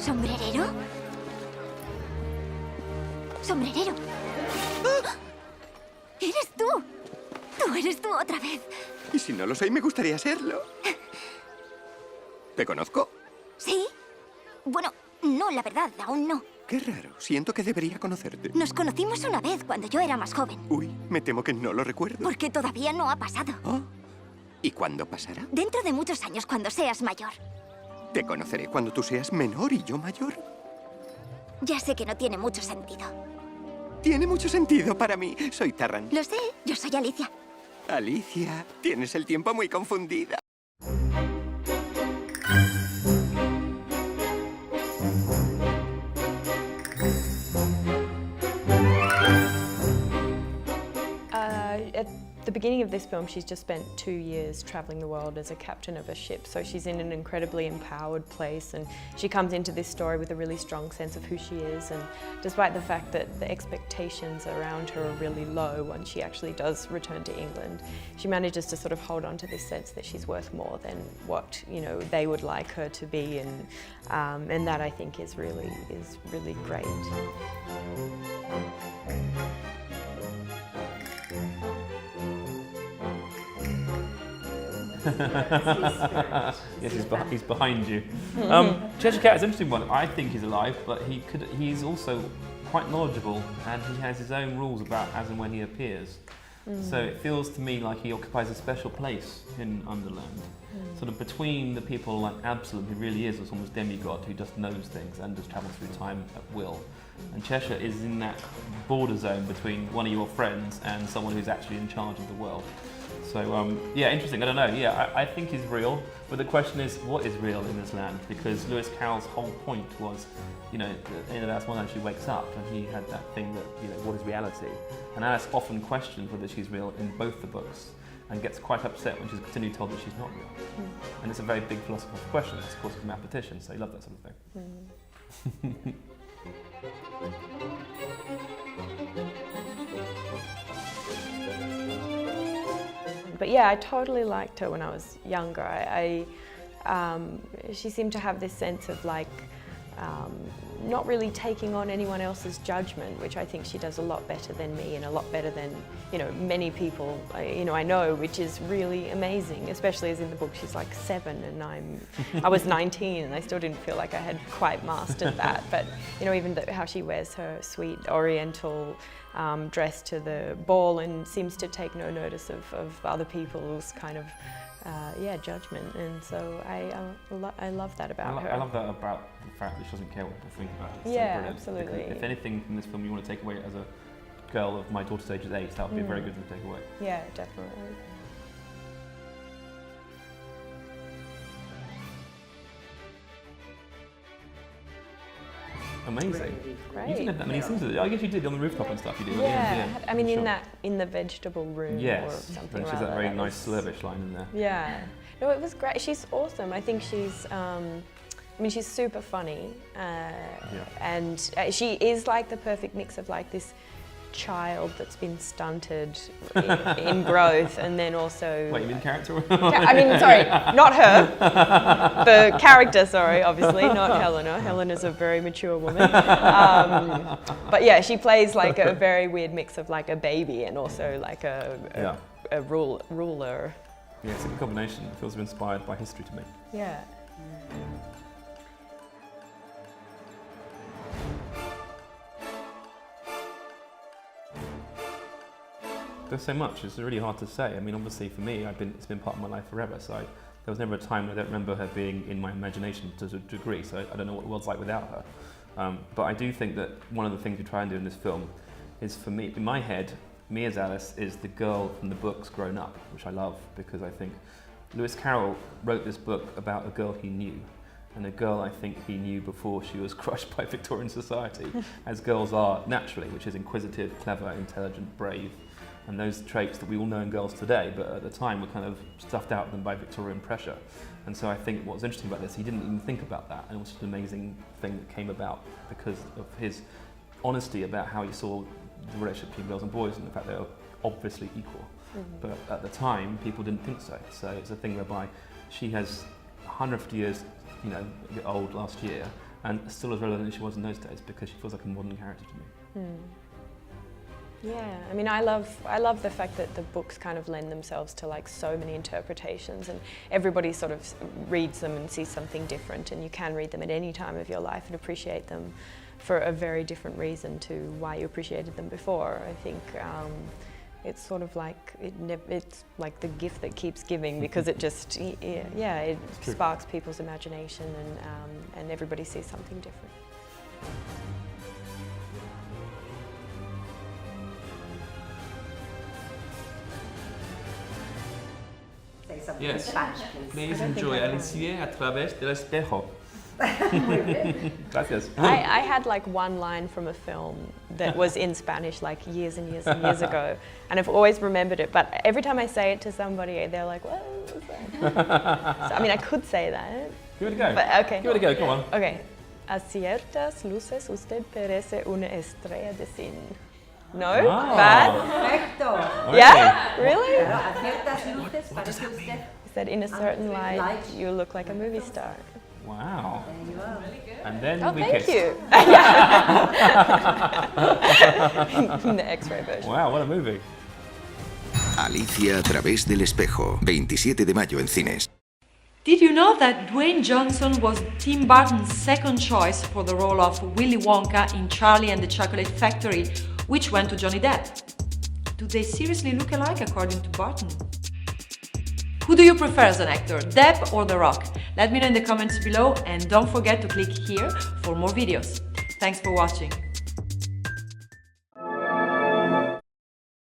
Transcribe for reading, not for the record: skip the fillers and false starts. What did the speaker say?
¿Sombrerero? ¡Sombrerero! ¡Ah! ¡Eres tú! ¡Tú eres tú otra vez! Y si no lo soy, me gustaría serlo. ¿Te conozco? ¿Sí? Bueno, no, la verdad, aún no. Qué raro. Siento que debería conocerte. Nos conocimos una vez cuando yo era más joven. Uy, me temo que no lo recuerdo. Porque todavía no ha pasado. Oh. ¿Y cuándo pasará? Dentro de muchos años, cuando seas mayor. Te conoceré cuando tú seas menor y yo mayor. Ya sé que no tiene mucho sentido. Tiene mucho sentido para mí. Soy Tarran. Lo sé, yo soy Alicia. Alicia, tienes el tiempo muy confundida. At the beginning of this film, she's just spent 2 years traveling the world as a captain of a ship, so she's in an incredibly empowered place, and she comes into this story with a really strong sense of who she is, and despite the fact that the expectations around her are really low once she actually does return to England, she manages to sort of hold on to this sense that she's worth more than what, you know, they would like her to be, and that I think is really great. Yes, he's behind you. Cheshire Cat is an interesting one. I think he's alive, but he's also quite knowledgeable, and he has his own rules about as and when he appears. So it feels to me like he occupies a special place in Underland, sort of between the people like Absalom, who really is almost demigod, who just knows things and just travels through time at will. And Cheshire is in that border zone between one of your friends and someone who's actually in charge of the world. So yeah, interesting. I don't know. Yeah, I think he's real, but the question is, what is real in this land? Because Lewis Carroll's whole point was, you know, that's one time she wakes up and he had that thing that, you know, what is reality? And Alice often questions whether she's real in both the books, and gets quite upset when she's continually told that she's not real. And it's a very big philosophical question. It's of course a mathematician, so you love that sort of thing. But yeah, I totally liked her when I was younger. She seemed to have this sense of like not really taking on anyone else's judgment, which I think she does a lot better than me and a lot better than, you know, many people I know, which is really amazing. Especially as in the book she's like 7 and I was 19 and I still didn't feel like I had quite mastered that. But you know, even how she wears her sweet Oriental dress to the ball and seems to take no notice of other people's kind of judgment, and so I love that about her. I love that about the fact that she doesn't care what people think about it. It's yeah, so brilliant. absolutely. If anything from this film you want to take away as a girl of my daughter's age is 8, that would be a very good thing to take away. Yeah, definitely. Amazing. Great. You didn't have that many scenes with it. I guess you did on the rooftop and stuff. You did. Yeah, I mean Sure. in the vegetable room or something. She's that very nice Slurvish line in there. Yeah. No, it was great. She's awesome. I think she's. I mean, she's super funny, and she is like the perfect mix of like this child that's been stunted in growth, and then also. Wait, you mean the character? I mean, sorry, not her. The character, sorry, obviously, not Helena. Helena's a very mature woman. But yeah, she plays like a very weird mix of like a baby and also like a ruler. Yeah, it's a good combination. It feels inspired by history to me. Yeah. There's so much, it's really hard to say. I mean, obviously for me, it's been part of my life forever, so there was never a time when I don't remember her being in my imagination to a degree, so I don't know what the world's like without her. But I do think that one of the things we try and do in this film is, for me, in my head, me as Alice is the girl from the books grown up, which I love, because I think Lewis Carroll wrote this book about a girl he knew, and a girl I think he knew before she was crushed by Victorian society, as girls are naturally, which is inquisitive, clever, intelligent, brave, and those traits that we all know in girls today, but at the time were kind of stuffed out of them by Victorian pressure. And so I think what's interesting about this, he didn't even think about that, and it was just an amazing thing that came about because of his honesty about how he saw the relationship between girls and boys and the fact they were obviously equal. But at the time, people didn't think so. So it's a thing whereby she has 150 years, you know, old last year, and still as relevant as she was in those days because she feels like a modern character to me. Yeah, I mean, I love the fact that the books kind of lend themselves to like so many interpretations, and everybody sort of reads them and sees something different, and you can read them at any time of your life and appreciate them for a very different reason to why you appreciated them before. I think it's sort of like it's like the gift that keeps giving, because it just it sparks people's imagination, and everybody sees something different. Yes, please enjoy Alicia a través del espejo. Gracias. I had like one line from a film that was in Spanish like years and years and years ago, and I've always remembered it, but every time I say it to somebody, they're like, what was that? So, I mean, I could say that. Give it a go. But, okay. Give it a go, come on. Okay. A ciertas luces usted parece una estrella de cine. No? Oh. Bad? Perfecto. Okay. Yeah? Really? Claro, a ciertas luces parece usted. He said, in a certain light, you look like a movie star. Wow. There you are. And then Oh, we thank kissed. you. The X-ray version. Wow, what a movie. Alicia a través del espejo, 27 de mayo en cines. Did you know that Dwayne Johnson was Tim Burton's second choice for the role of Willy Wonka in Charlie and the Chocolate Factory, which went to Johnny Depp? Do they seriously look alike according to Burton? Who do you prefer as an actor, Depp or The Rock? Let me know in the comments below, and don't forget to click here for more videos. Thanks for watching.